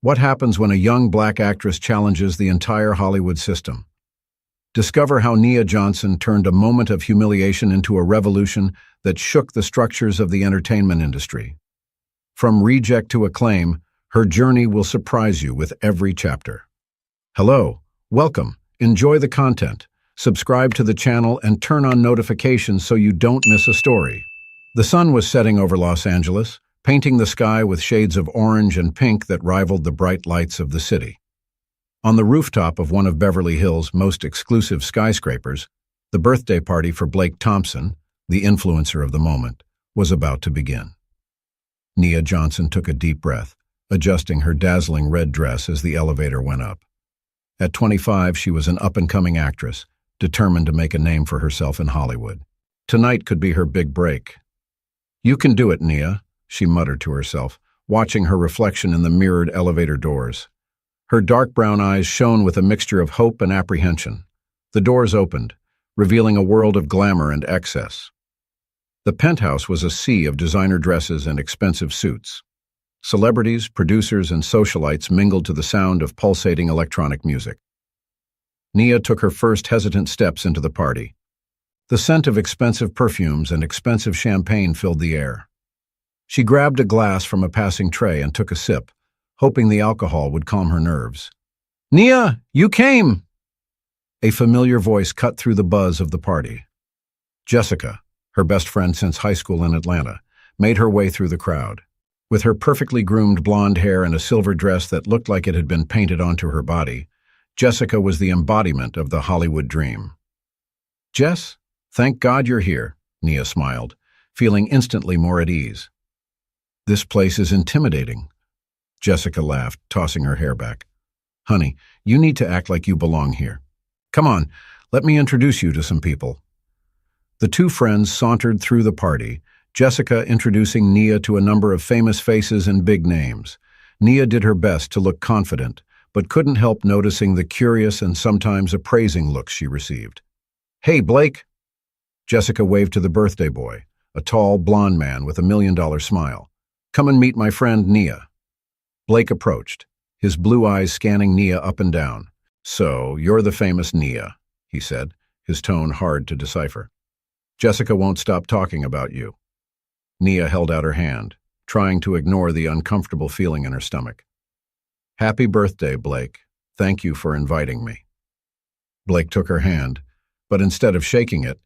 What happens when a young black actress challenges the entire Hollywood system? Discover how Nia Johnson turned a moment of humiliation into a revolution that shook the structures of the entertainment industry. From reject to acclaim, her journey will surprise you with every chapter. Hello, welcome, enjoy the content, subscribe to the channel and turn on notifications so you don't miss a story. The sun was setting over Los Angeles, painting the sky with shades of orange and pink that rivaled the bright lights of the city. On the rooftop of one of Beverly Hills' most exclusive skyscrapers, the birthday party for Blake Thompson, the influencer of the moment, was about to begin. Nia Johnson took a deep breath, adjusting her dazzling red dress as the elevator went up. At 25, she was an up-and-coming actress, determined to make a name for herself in Hollywood. Tonight could be her big break. "You can do it, Nia," she muttered to herself, watching her reflection in the mirrored elevator doors. Her dark brown eyes shone with a mixture of hope and apprehension. The doors opened, revealing a world of glamour and excess. The penthouse was a sea of designer dresses and expensive suits. Celebrities, producers, and socialites mingled to the sound of pulsating electronic music. Nia took her first hesitant steps into the party. The scent of expensive perfumes and expensive champagne filled the air. She grabbed a glass from a passing tray and took a sip, hoping the alcohol would calm her nerves. "Nia, you came!" A familiar voice cut through the buzz of the party. Jessica, her best friend since high school in Atlanta, made her way through the crowd. With her perfectly groomed blonde hair and a silver dress that looked like it had been painted onto her body, Jessica was the embodiment of the Hollywood dream. "Jess, thank God you're here," Nia smiled, feeling instantly more at ease. "This place is intimidating," Jessica laughed, tossing her hair back. "Honey, you need to act like you belong here. Come on, let me introduce you to some people." The two friends sauntered through the party, Jessica introducing Nia to a number of famous faces and big names. Nia did her best to look confident, but couldn't help noticing the curious and sometimes appraising looks she received. "Hey, Blake!" Jessica waved to the birthday boy, a tall, blonde man with a $1,000,000 smile. "Come and meet my friend, Nia." Blake approached, his blue eyes scanning Nia up and down. "So, you're the famous Nia," he said, his tone hard to decipher. "Jessica won't stop talking about you." Nia held out her hand, trying to ignore the uncomfortable feeling in her stomach. "Happy birthday, Blake. Thank you for inviting me." Blake took her hand, but instead of shaking it,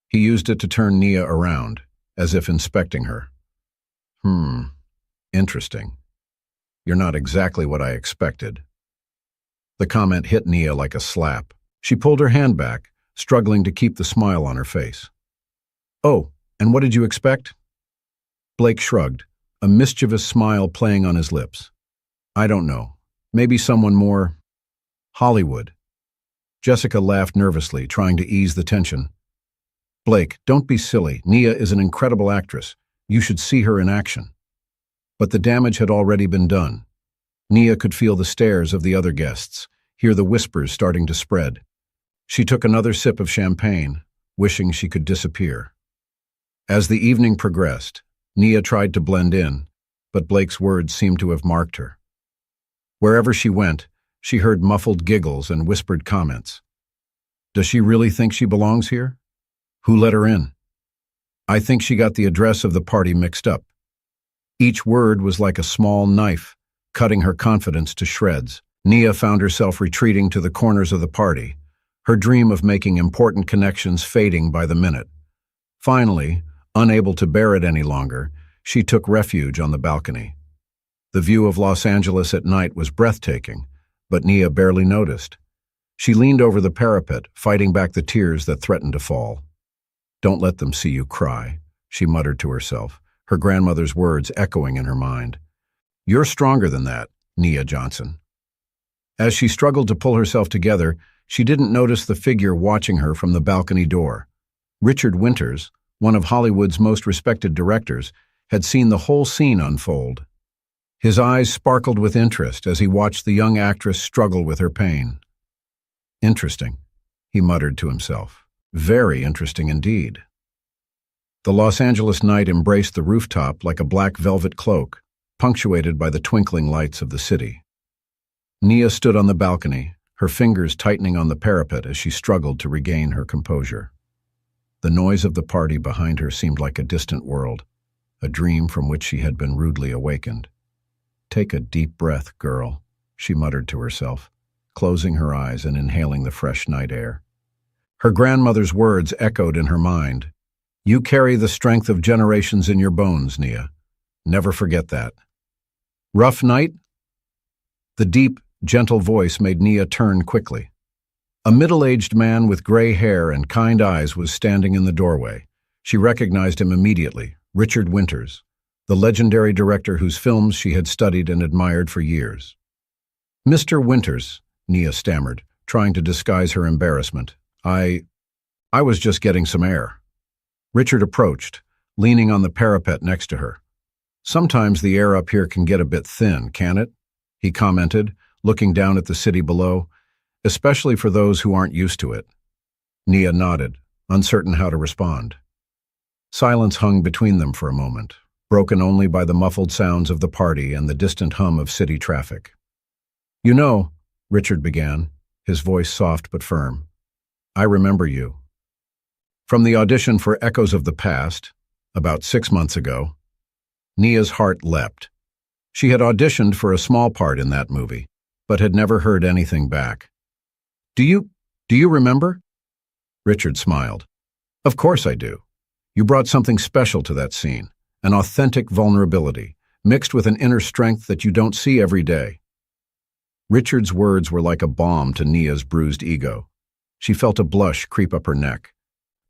he used it to turn Nia around, as if inspecting her. Interesting. You're not exactly what I expected." The comment hit Nia like a slap. She pulled her hand back, struggling to keep the smile on her face. "Oh, and what did you expect?" Blake shrugged, a mischievous smile playing on his lips. "I don't know. Maybe someone more Hollywood." Jessica laughed nervously, trying to ease the tension. "Blake, don't be silly. Nia is an incredible actress. You should see her in action." But the damage had already been done. Nia could feel the stares of the other guests, hear the whispers starting to spread. She took another sip of champagne, wishing she could disappear. As the evening progressed, Nia tried to blend in, but Blake's words seemed to have marked her. Wherever she went, she heard muffled giggles and whispered comments. "Does she really think she belongs here? Who let her in? I think she got the address of the party mixed up." Each word was like a small knife, cutting her confidence to shreds. Nia found herself retreating to the corners of the party, her dream of making important connections fading by the minute. Finally, unable to bear it any longer, she took refuge on the balcony. The view of Los Angeles at night was breathtaking, but Nia barely noticed. She leaned over the parapet, fighting back the tears that threatened to fall. "Don't let them see you cry," she muttered to herself, her grandmother's words echoing in her mind. "You're stronger than that, Nia Johnson." As she struggled to pull herself together, she didn't notice the figure watching her from the balcony door. Richard Winters, one of Hollywood's most respected directors, had seen the whole scene unfold. His eyes sparkled with interest as he watched the young actress struggle with her pain. "Interesting," he muttered to himself. "Very interesting indeed." The Los Angeles night embraced the rooftop like a black velvet cloak, punctuated by the twinkling lights of the city. Nia stood on the balcony, her fingers tightening on the parapet as she struggled to regain her composure. The noise of the party behind her seemed like a distant world, a dream from which she had been rudely awakened. "Take a deep breath, girl," she muttered to herself, closing her eyes and inhaling the fresh night air. Her grandmother's words echoed in her mind. "You carry the strength of generations in your bones, Nia. Never forget that." "Rough night?" The deep, gentle voice made Nia turn quickly. A middle-aged man with gray hair and kind eyes was standing in the doorway. She recognized him immediately, Richard Winters, the legendary director whose films she had studied and admired for years. "Mr. Winters," Nia stammered, trying to disguise her embarrassment. I was just getting some air." Richard approached, leaning on the parapet next to her. "Sometimes the air up here can get a bit thin, can't it?" he commented, looking down at the city below, "especially for those who aren't used to it." Nia nodded, uncertain how to respond. Silence hung between them for a moment, broken only by the muffled sounds of the party and the distant hum of city traffic. "You know," Richard began, his voice soft but firm, "I remember you. From the audition for Echoes of the Past, about 6 months ago." Nia's heart leapt. She had auditioned for a small part in that movie, but had never heard anything back. Do you remember?" Richard smiled. "Of course I do. You brought something special to that scene, an authentic vulnerability, mixed with an inner strength that you don't see every day." Richard's words were like a balm to Nia's bruised ego. She felt a blush creep up her neck.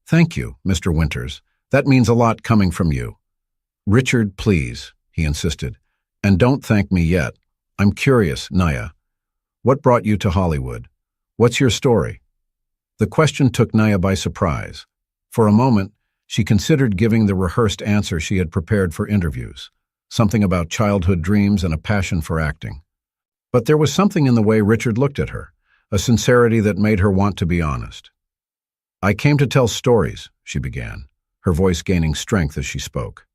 "Thank you, Mr. Winters. That means a lot coming from you." "Richard, please," he insisted. "And don't thank me yet. I'm curious, Nia. What brought you to Hollywood? What's your story?" The question took Nia by surprise. For a moment, she considered giving the rehearsed answer she had prepared for interviews, something about childhood dreams and a passion for acting. But there was something in the way Richard looked at her, a sincerity that made her want to be honest. "I came to tell stories," she began, her voice gaining strength as she spoke.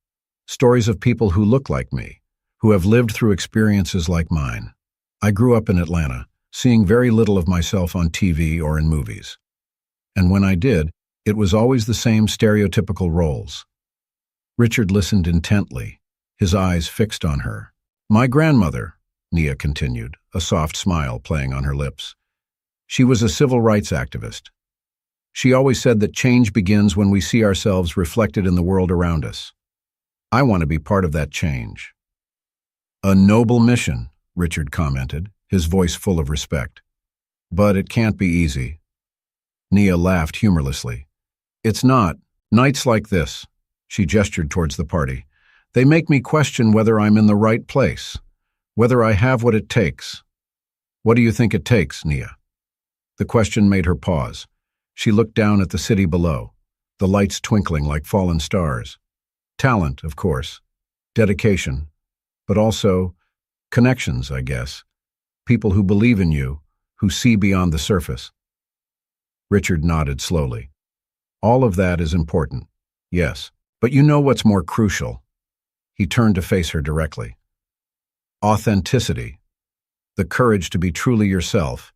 "Stories of people who look like me, who have lived through experiences like mine. I grew up in Atlanta, seeing very little of myself on TV or in movies. And when I did, it was always the same stereotypical roles." Richard listened intently, his eyes fixed on her. "My grandmother," Nia continued, a soft smile playing on her lips. "She was a civil rights activist. She always said that change begins when we see ourselves reflected in the world around us. I want to be part of that change." "A noble mission," Richard commented, his voice full of respect. "But it can't be easy." Nia laughed humorlessly. "It's not. Nights like this," she gestured towards the party, "they make me question whether I'm in the right place, whether I have what it takes." "What do you think it takes, Nia?" The question made her pause. She looked down at the city below, the lights twinkling like fallen stars. "Talent, of course. Dedication. But also connections, I guess. People who believe in you, who see beyond the surface." Richard nodded slowly. "All of that is important, yes. But you know what's more crucial?" He turned to face her directly. "Authenticity. The courage to be truly yourself,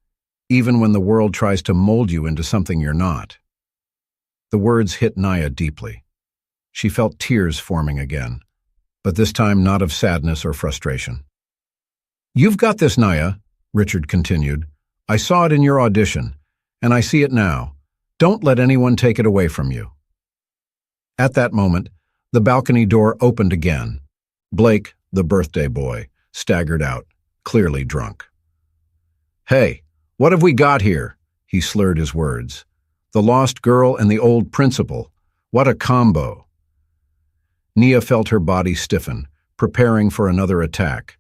even when the world tries to mold you into something you're not." The words hit Nia deeply. She felt tears forming again, but this time not of sadness or frustration. "You've got this, Nia," Richard continued. "I saw it in your audition, and I see it now. Don't let anyone take it away from you." At that moment, the balcony door opened again. Blake, the birthday boy, staggered out, clearly drunk. "Hey, what have we got here?" He slurred his words. "The lost girl and the old principal. What a combo." Nia felt her body stiffen, preparing for another attack.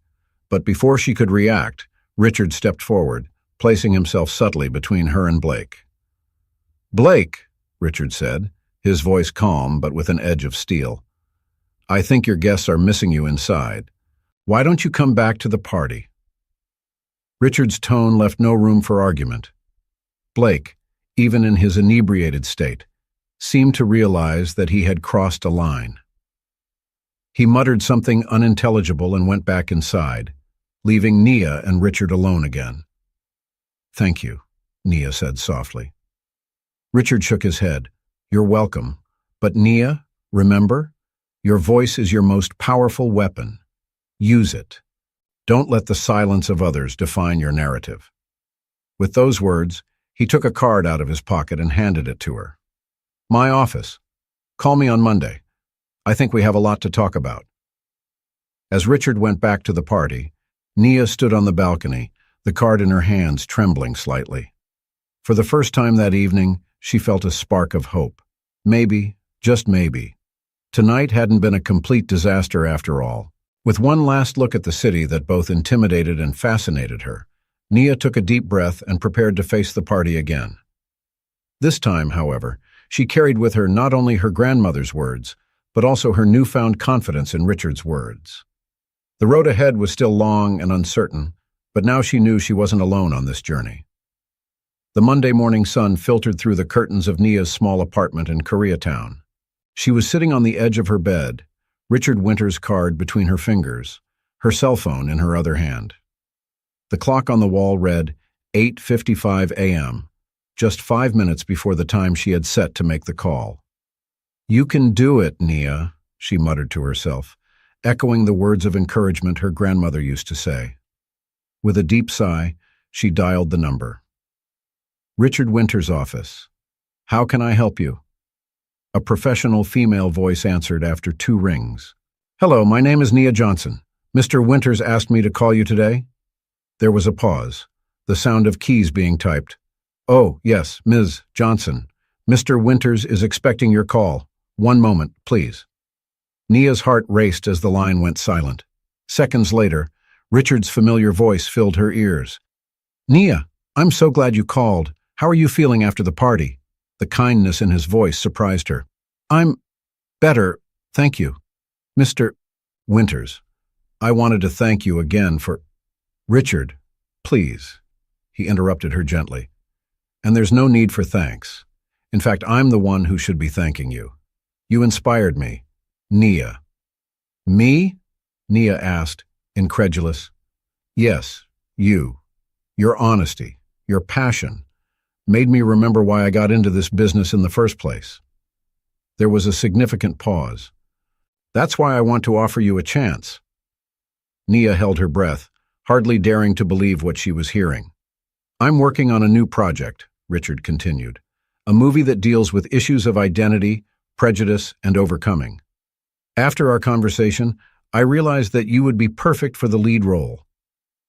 But before she could react, Richard stepped forward, placing himself subtly between her and Blake. "Blake," Richard said, his voice calm but with an edge of steel, "I think your guests are missing you inside. Why don't you come back to the party?" Richard's tone left no room for argument. Blake, even in his inebriated state, seemed to realize that he had crossed a line. He muttered something unintelligible and went back inside, leaving Nia and Richard alone again. "Thank you," Nia said softly. Richard shook his head. "You're welcome. But Nia, remember, your voice is your most powerful weapon. Use it. Don't let the silence of others define your narrative." With those words, he took a card out of his pocket and handed it to her. "My office. Call me on Monday. I think we have a lot to talk about." As Richard went back to the party, Nia stood on the balcony, the card in her hands trembling slightly. For the first time that evening, she felt a spark of hope. Maybe, just maybe, tonight hadn't been a complete disaster after all. With one last look at the city that both intimidated and fascinated her, Nia took a deep breath and prepared to face the party again. This time, however, she carried with her not only her grandmother's words, but also her newfound confidence in Richard's words. The road ahead was still long and uncertain, but now she knew she wasn't alone on this journey. The Monday morning sun filtered through the curtains of Nia's small apartment in Koreatown. She was sitting on the edge of her bed, Richard Winter's card between her fingers, her cell phone in her other hand. The clock on the wall read 8:55 a.m., just 5 minutes before the time she had set to make the call. "You can do it, Nia," she muttered to herself, echoing the words of encouragement her grandmother used to say. With a deep sigh, she dialed the number. "Richard Winter's office. How can I help you?" A professional female voice answered after 2 rings. "Hello, my name is Nia Johnson. Mr. Winters asked me to call you today?" There was a pause, the sound of keys being typed. "Oh, yes, Ms. Johnson. Mr. Winters is expecting your call. 1 moment, please." Nia's heart raced as the line went silent. Seconds later, Richard's familiar voice filled her ears. "Nia, I'm so glad you called. How are you feeling after the party?" The kindness in his voice surprised her. "I'm better, thank you. Mr. Winters, I wanted to thank you again for—" "Richard, please," he interrupted her gently. "And there's no need for thanks. In fact, I'm the one who should be thanking you. You inspired me. Nia." "Me?" Nia asked, incredulous. "Yes, you. Your honesty, your passion, made me remember why I got into this business in the first place." There was a significant pause. "That's why I want to offer you a chance." Nia held her breath, hardly daring to believe what she was hearing. "I'm working on a new project," Richard continued, "a movie that deals with issues of identity, prejudice, and overcoming. After our conversation, I realized that you would be perfect for the lead role."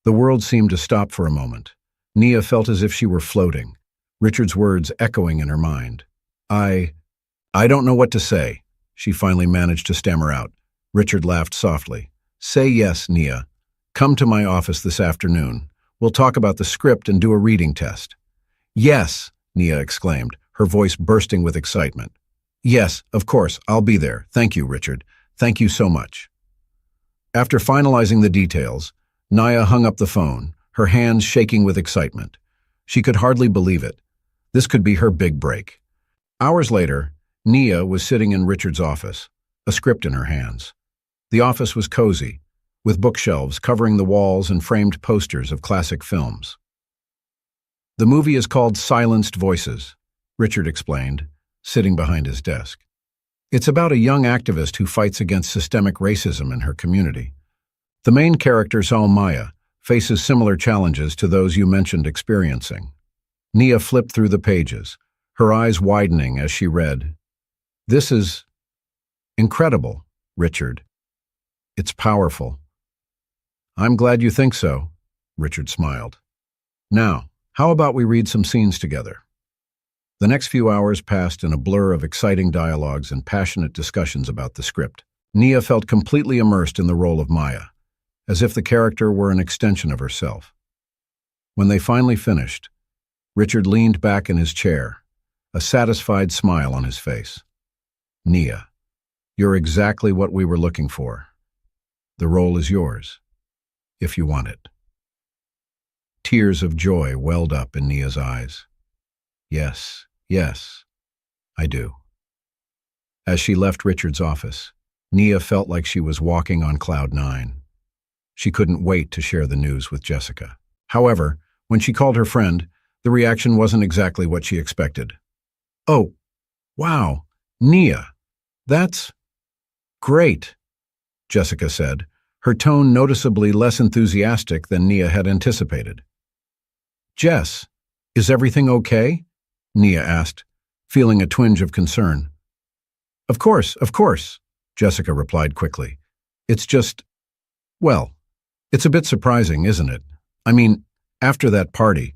The world seemed to stop for a moment. Nia felt as if she were floating, Richard's words echoing in her mind. I don't know what to say," she finally managed to stammer out. Richard laughed softly. "Say yes, Nia. Come to my office this afternoon. We'll talk about the script and do a reading test." "Yes," Nia exclaimed, her voice bursting with excitement. "Yes, of course, I'll be there. Thank you, Richard. Thank you so much." After finalizing the details, Nia hung up the phone, her hands shaking with excitement. She could hardly believe it. This could be her big break. Hours later, Nia was sitting in Richard's office, a script in her hands. The office was cozy, with bookshelves covering the walls and framed posters of classic films. "The movie is called Silenced Voices," Richard explained, sitting behind his desk. "It's about a young activist who fights against systemic racism in her community. The main character, Maya, faces similar challenges to those you mentioned experiencing." Nia flipped through the pages, her eyes widening as she read. "This is incredible, Richard. It's powerful." "I'm glad you think so," Richard smiled. "Now, how about we read some scenes together?" The next few hours passed in a blur of exciting dialogues and passionate discussions about the script. Nia felt completely immersed in the role of Maya, as if the character were an extension of herself. When they finally finished, Richard leaned back in his chair, a satisfied smile on his face. "Nia, you're exactly what we were looking for. The role is yours, if you want it." Tears of joy welled up in Nia's eyes. Yes, I do." As she left Richard's office, Nia felt like she was walking on cloud 9. She couldn't wait to share the news with Jessica. However, when she called her friend, the reaction wasn't exactly what she expected. "Oh, wow, Nia, that's great," Jessica said, her tone noticeably less enthusiastic than Nia had anticipated. "Jess, is everything okay?" Nia asked, feeling a twinge of concern. Of course," Jessica replied quickly. "It's just, well, it's a bit surprising, isn't it? I mean, after that party."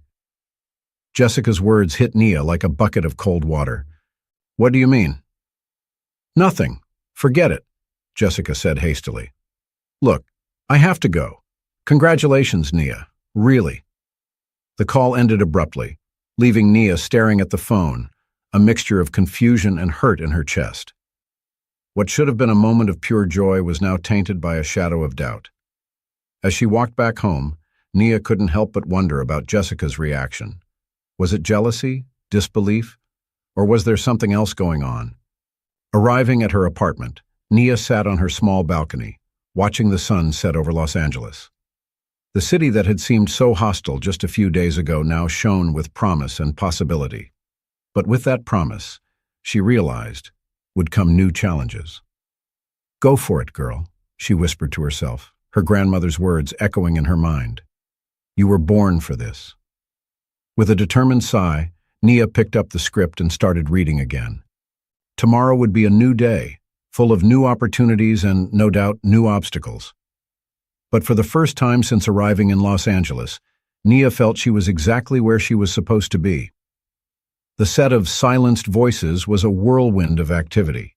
Jessica's words hit Nia like a bucket of cold water. "What do you mean?" "Nothing. Forget it," Jessica said hastily. "Look, I have to go. Congratulations, Nia. Really." The call ended abruptly, leaving Nia staring at the phone, a mixture of confusion and hurt in her chest. What should have been a moment of pure joy was now tainted by a shadow of doubt. As she walked back home, Nia couldn't help but wonder about Jessica's reaction. Was it jealousy, disbelief, or was there something else going on? Arriving at her apartment, Nia sat on her small balcony, watching the sun set over Los Angeles. The city that had seemed so hostile just a few days ago now shone with promise and possibility. But with that promise, she realized, would come new challenges. "Go for it, girl," she whispered to herself, her grandmother's words echoing in her mind. "You were born for this." With a determined sigh, Nia picked up the script and started reading again. Tomorrow would be a new day, full of new opportunities and, no doubt, new obstacles. But for the first time since arriving in Los Angeles, Nia felt she was exactly where she was supposed to be. The set of silenced voices was a whirlwind of activity.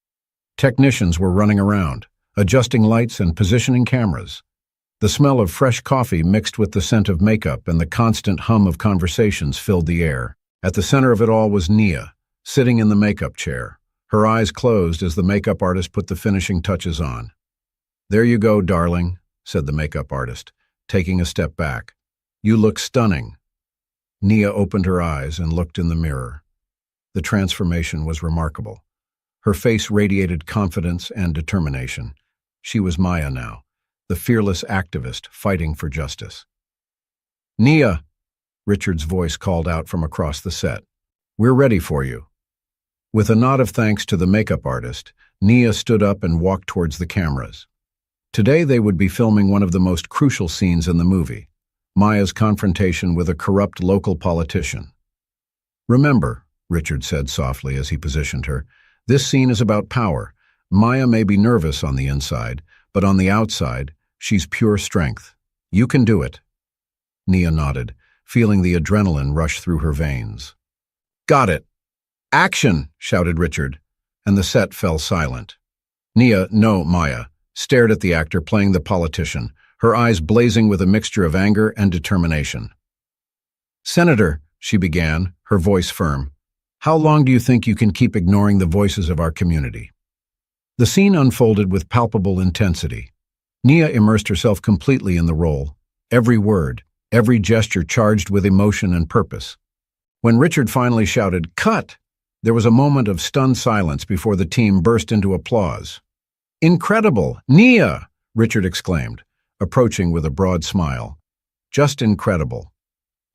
Technicians were running around, adjusting lights and positioning cameras. The smell of fresh coffee mixed with the scent of makeup and the constant hum of conversations filled the air. At the center of it all was Nia, sitting in the makeup chair, her eyes closed as the makeup artist put the finishing touches on. "There you go, darling," said the makeup artist, taking a step back. "You look stunning." Nia opened her eyes and looked in the mirror. The transformation was remarkable. Her face radiated confidence and determination. She was Maya now, the fearless activist fighting for justice. "Nia," Richard's voice called out from across the set. "We're ready for you." With a nod of thanks to the makeup artist, Nia stood up and walked towards the cameras. Today they would be filming one of the most crucial scenes in the movie, Maya's confrontation with a corrupt local politician. "Remember," Richard said softly as he positioned her, "this scene is about power. Maya may be nervous on the inside, but on the outside, she's pure strength. You can do it." Nia nodded, feeling the adrenaline rush through her veins. "Got it! Action!" shouted Richard, and the set fell silent. Maya, stared at the actor playing the politician, her eyes blazing with a mixture of anger and determination. "Senator," she began, her voice firm, "how long do you think you can keep ignoring the voices of our community?" The scene unfolded with palpable intensity. Nia immersed herself completely in the role, every word, every gesture charged with emotion and purpose. When Richard finally shouted, "Cut!" there was a moment of stunned silence before the team burst into applause. "Incredible! Nia!" Richard exclaimed, approaching with a broad smile. "Just incredible."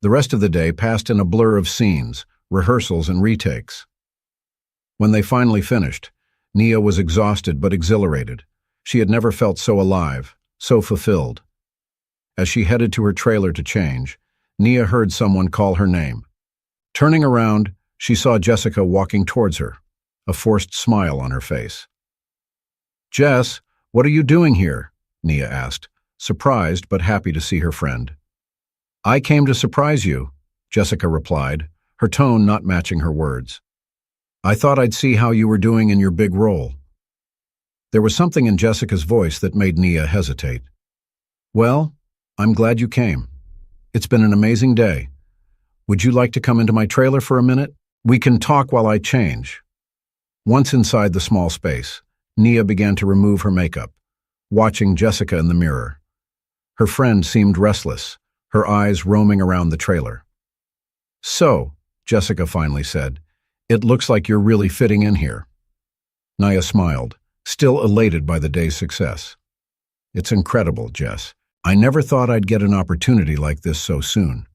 The rest of the day passed in a blur of scenes, rehearsals and retakes. When they finally finished, Nia was exhausted but exhilarated. She had never felt so alive, so fulfilled. As she headed to her trailer to change, Nia heard someone call her name. Turning around, she saw Jessica walking towards her, a forced smile on her face. "Jess, what are you doing here?" Nia asked, surprised but happy to see her friend. "I came to surprise you," Jessica replied, her tone not matching her words. "I thought I'd see how you were doing in your big role." There was something in Jessica's voice that made Nia hesitate. "Well, I'm glad you came. It's been an amazing day. Would you like to come into my trailer for a minute? We can talk while I change." Once inside the small space, Nia began to remove her makeup, watching Jessica in the mirror. Her friend seemed restless, her eyes roaming around the trailer. "So," Jessica finally said, "it looks like you're really fitting in here." Nia smiled, still elated by the day's success. "It's incredible, Jess," I never thought I'd get an opportunity like this so soon.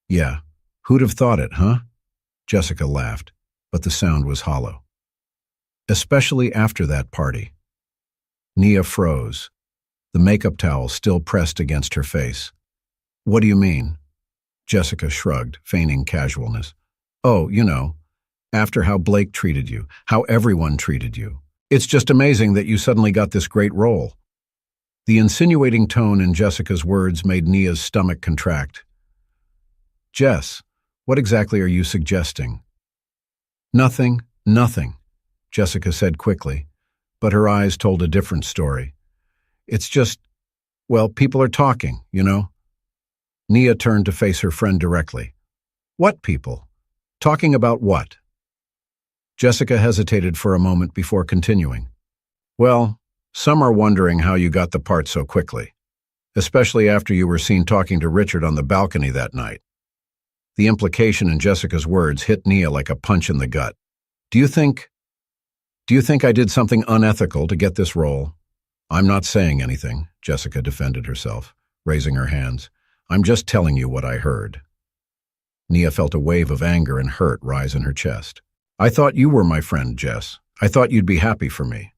Yeah, who'd have thought it, huh? Jessica laughed, but the sound was hollow. Especially after that party. Nia froze, the makeup towel still pressed against her face. What do you mean? Jessica shrugged, feigning casualness. Oh, after how Blake treated you, how everyone treated you. It's just amazing that you suddenly got this great role. The insinuating tone in Jessica's words made Nia's stomach contract. Jess, what exactly are you suggesting? Nothing, Jessica said quickly, but her eyes told a different story. It's just, well, people are talking, Nia turned to face her friend directly. What people? Talking about what? Jessica hesitated for a moment before continuing. Well, some are wondering how you got the part so quickly, especially after you were seen talking to Richard on the balcony that night. The implication in Jessica's words hit Nia like a punch in the gut. Do you think I did something unethical to get this role? I'm not saying anything, Jessica defended herself, raising her hands. I'm just telling you what I heard. Nia felt a wave of anger and hurt rise in her chest. I thought you were my friend, Jess. I thought you'd be happy for me.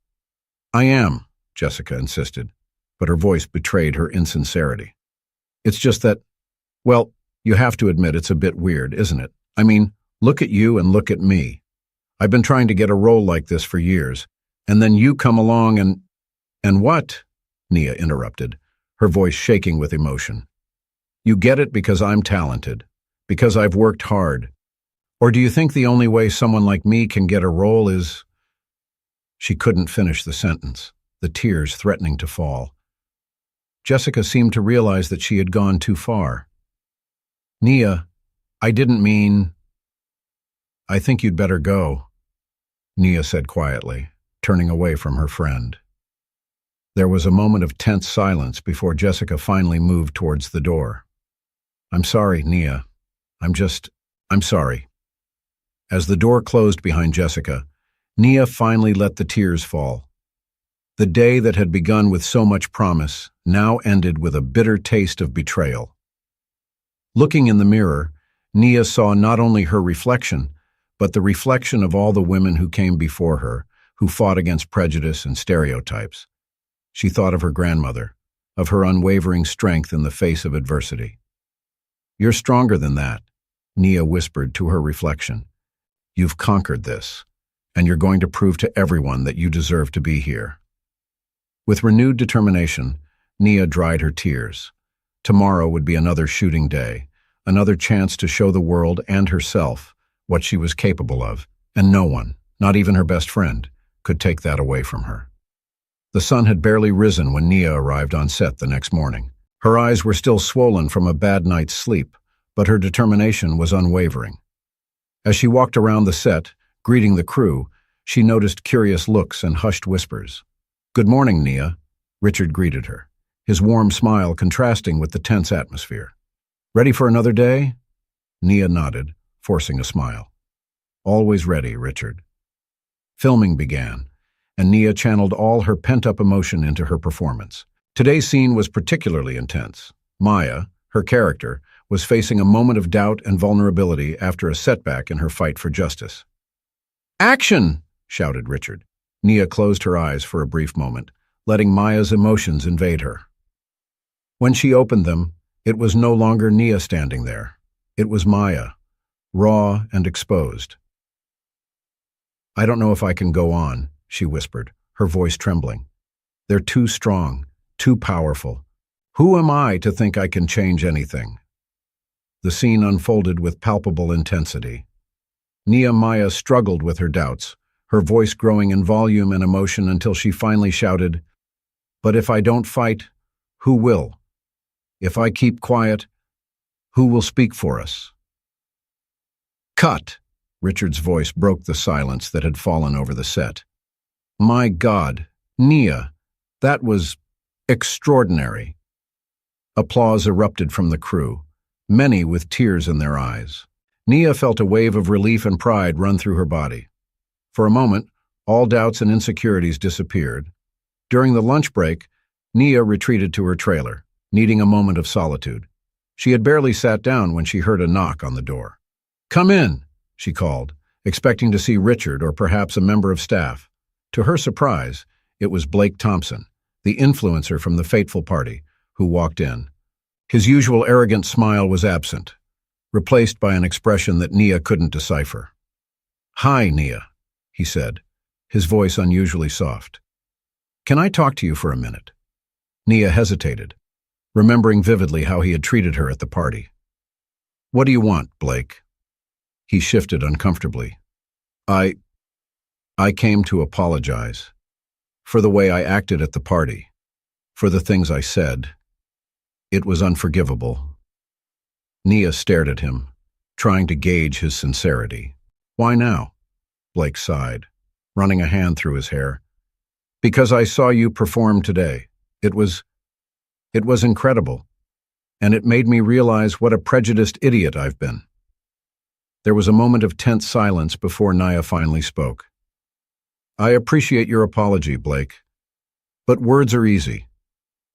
I am, Jessica insisted, but her voice betrayed her insincerity. It's just that, well, you have to admit it's a bit weird, isn't it? I mean, look at you and look at me. I've been trying to get a role like this for years, and then you come along and what? Nia interrupted, her voice shaking with emotion. You get it because I'm talented, because I've worked hard. Or do you think the only way someone like me can get a role is… She couldn't finish the sentence, the tears threatening to fall. Jessica seemed to realize that she had gone too far. Nia, I didn't mean… I think you'd better go, Nia said quietly, turning away from her friend. There was a moment of tense silence before Jessica finally moved towards the door. I'm sorry, Nia. I'm sorry. As the door closed behind Jessica, Nia finally let the tears fall. The day that had begun with so much promise now ended with a bitter taste of betrayal. Looking in the mirror, Nia saw not only her reflection, but the reflection of all the women who came before her, who fought against prejudice and stereotypes. She thought of her grandmother, of her unwavering strength in the face of adversity. You're stronger than that, Nia whispered to her reflection. You've conquered this, and you're going to prove to everyone that you deserve to be here. With renewed determination, Nia dried her tears. Tomorrow would be another shooting day, another chance to show the world and herself what she was capable of, and no one, not even her best friend, could take that away from her. The sun had barely risen when Nia arrived on set the next morning. Her eyes were still swollen from a bad night's sleep, but her determination was unwavering. As she walked around the set, greeting the crew, she noticed curious looks and hushed whispers. Good morning, Nia, Richard greeted her, his warm smile contrasting with the tense atmosphere. Ready for another day? Nia nodded, forcing a smile. Always ready, Richard. Filming began, and Nia channeled all her pent-up emotion into her performance. Today's scene was particularly intense. Maya, her character, was facing a moment of doubt and vulnerability after a setback in her fight for justice. Action! Shouted Richard. Nia closed her eyes for a brief moment, letting Maya's emotions invade her. When she opened them, it was no longer Nia standing there. It was Maya, raw and exposed. I don't know if I can go on, she whispered, her voice trembling. They're too strong, too powerful. Who am I to think I can change anything? The scene unfolded with palpable intensity. Maya struggled with her doubts, her voice growing in volume and emotion until she finally shouted, But if I don't fight, who will? If I keep quiet, who will speak for us? Cut! Richard's voice broke the silence that had fallen over the set. My God, Nia, that was extraordinary. Applause erupted from the crew, many with tears in their eyes. Nia felt a wave of relief and pride run through her body. For a moment, all doubts and insecurities disappeared. During the lunch break, Nia retreated to her trailer, needing a moment of solitude. She had barely sat down when she heard a knock on the door. "Come in," she called, expecting to see Richard or perhaps a member of staff. To her surprise, it was Blake Thompson, the influencer from the fateful party, who walked in. His usual arrogant smile was absent, replaced by an expression that Nia couldn't decipher. "Hi, Nia," he said, his voice unusually soft. "Can I talk to you for a minute?" Nia hesitated, remembering vividly how he had treated her at the party. "What do you want, Blake?" He shifted uncomfortably. I came to apologize. For the way I acted at the party. For the things I said. It was unforgivable." Nia stared at him, trying to gauge his sincerity. "Why now?" Blake sighed, running a hand through his hair. "Because I saw you perform today. It was incredible, and it made me realize what a prejudiced idiot I've been." There was a moment of tense silence before Nia finally spoke. "I appreciate your apology, Blake. But words are easy.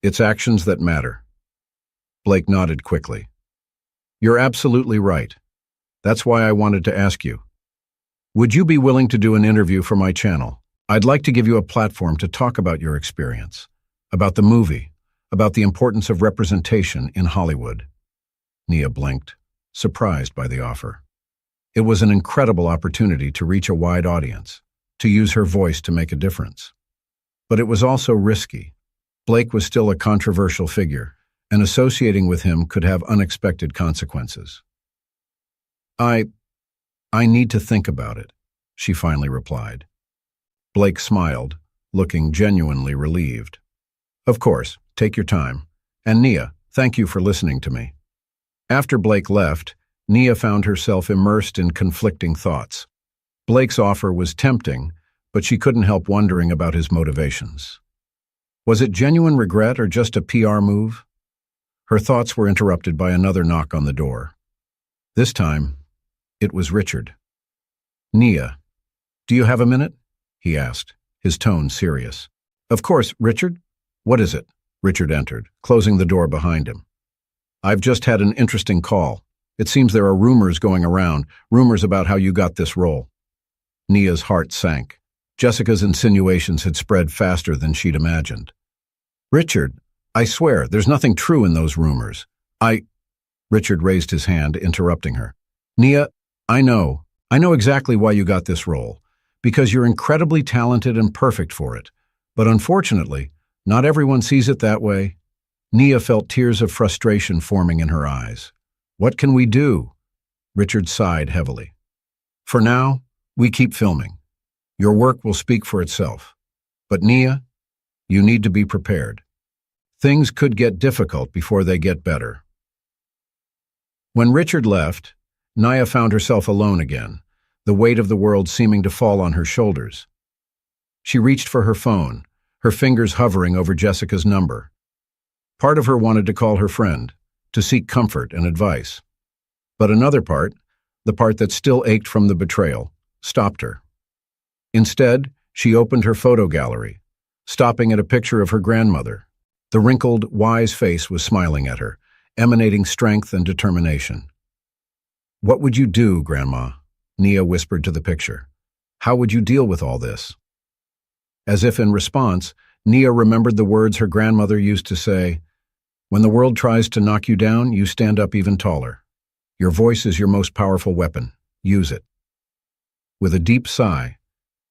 It's actions that matter." Blake nodded quickly. "You're absolutely right. That's why I wanted to ask you. Would you be willing to do an interview for my channel? I'd like to give you a platform to talk about your experience, about the movie, about the importance of representation in Hollywood." Nia blinked, surprised by the offer. It was an incredible opportunity to reach a wide audience, to use her voice to make a difference. But it was also risky. Blake was still a controversial figure, and associating with him could have unexpected consequences. I need to think about it," she finally replied. Blake smiled, looking genuinely relieved. "Of course, take your time. And Nia, thank you for listening to me." After Blake left, Nia found herself immersed in conflicting thoughts. Blake's offer was tempting, but she couldn't help wondering about his motivations. Was it genuine regret or just a PR move? Her thoughts were interrupted by another knock on the door. This time, it was Richard. "Nia, do you have a minute?" he asked, his tone serious. "Of course, Richard. What is it?" Richard entered, closing the door behind him. "I've just had an interesting call. It seems there are rumors going around, rumors about how you got this role." Nia's heart sank. Jessica's insinuations had spread faster than she'd imagined. "Richard, I swear, there's nothing true in those rumors. Richard raised his hand, interrupting her. "Nia, I know exactly why you got this role, because you're incredibly talented and perfect for it. But unfortunately, not everyone sees it that way." Nia felt tears of frustration forming in her eyes. "What can we do?" Richard sighed heavily. "For now, we keep filming. Your work will speak for itself. But Nia, you need to be prepared. Things could get difficult before they get better." When Richard left, Nia found herself alone again, the weight of the world seeming to fall on her shoulders. She reached for her phone, her fingers hovering over Jessica's number. Part of her wanted to call her friend, to seek comfort and advice. But another part, the part that still ached from the betrayal, stopped her. Instead, she opened her photo gallery, stopping at a picture of her grandmother. The wrinkled, wise face was smiling at her, emanating strength and determination. "What would you do, Grandma?" Nia whispered to the picture. "How would you deal with all this?" As if in response, Nia remembered the words her grandmother used to say, "When the world tries to knock you down, you stand up even taller. Your voice is your most powerful weapon. Use it." With a deep sigh,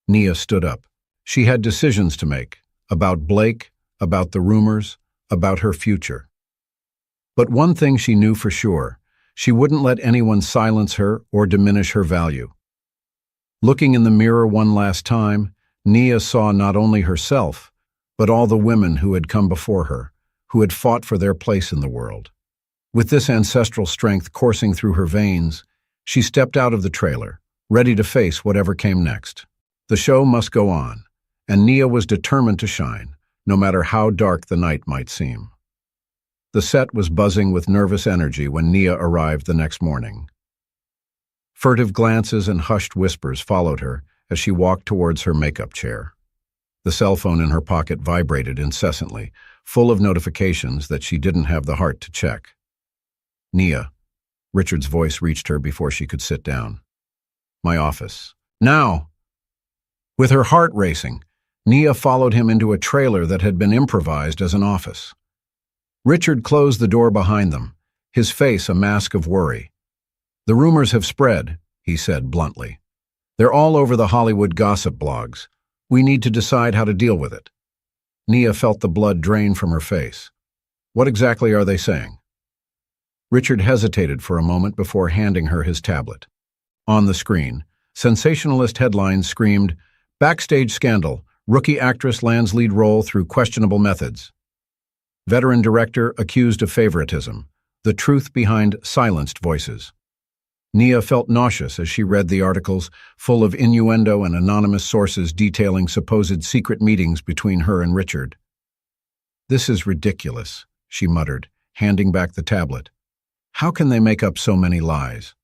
Nia stood up. She had decisions to make, about Blake, about the rumors, about her future. But one thing she knew for sure, she wouldn't let anyone silence her or diminish her value. Looking in the mirror one last time, Nia saw not only herself, but all the women who had come before her, who had fought for their place in the world. With this ancestral strength coursing through her veins, she stepped out of the trailer, ready to face whatever came next. The show must go on, and Nia was determined to shine, no matter how dark the night might seem. The set was buzzing with nervous energy when Nia arrived the next morning. Furtive glances and hushed whispers followed her as she walked towards her makeup chair. The cell phone in her pocket vibrated incessantly, full of notifications that she didn't have the heart to check. "Nia." Richard's voice reached her before she could sit down. "My office. Now!" With her heart racing, Nia followed him into a trailer that had been improvised as an office. Richard closed the door behind them, his face a mask of worry. "The rumors have spread," he said bluntly. "They're all over the Hollywood gossip blogs. We need to decide how to deal with it." Nia felt the blood drain from her face. "What exactly are they saying?" Richard hesitated for a moment before handing her his tablet. On the screen, sensationalist headlines screamed, "Backstage Scandal, Rookie Actress Lands Lead Role Through Questionable Methods. Veteran Director Accused of Favoritism, The Truth Behind Silenced Voices." Nia felt nauseous as she read the articles, full of innuendo and anonymous sources detailing supposed secret meetings between her and Richard. "This is ridiculous," she muttered, handing back the tablet. "How can they make up so many lies?"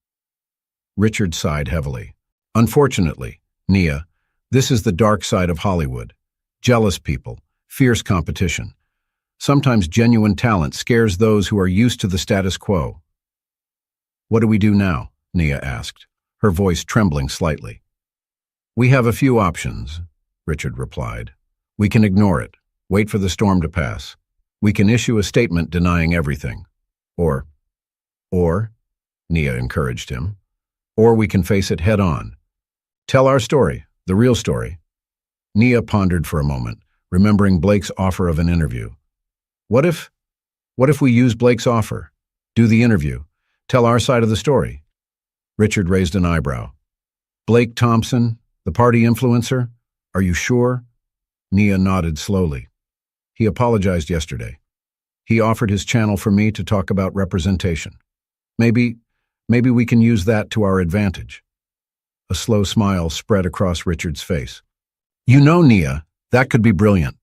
Richard sighed heavily. "Unfortunately, Nia, this is the dark side of Hollywood. Jealous people, fierce competition. Sometimes genuine talent scares those who are used to the status quo." "What do we do now?" Nia asked, her voice trembling slightly. "We have a few options," Richard replied. "We can ignore it, wait for the storm to pass. We can issue a statement denying everything. Or, Nia encouraged him, or we can face it head on. Tell our story, the real story." Nia pondered for a moment, remembering Blake's offer of an interview. What if we use Blake's offer? Do the interview, tell our side of the story? Richard raised an eyebrow. "Blake Thompson, the party influencer? Are you sure?" Nia nodded slowly. "He apologized yesterday. He offered his channel for me to talk about representation. Maybe we can use that to our advantage." A slow smile spread across Richard's face. "You know, Nia, that could be brilliant.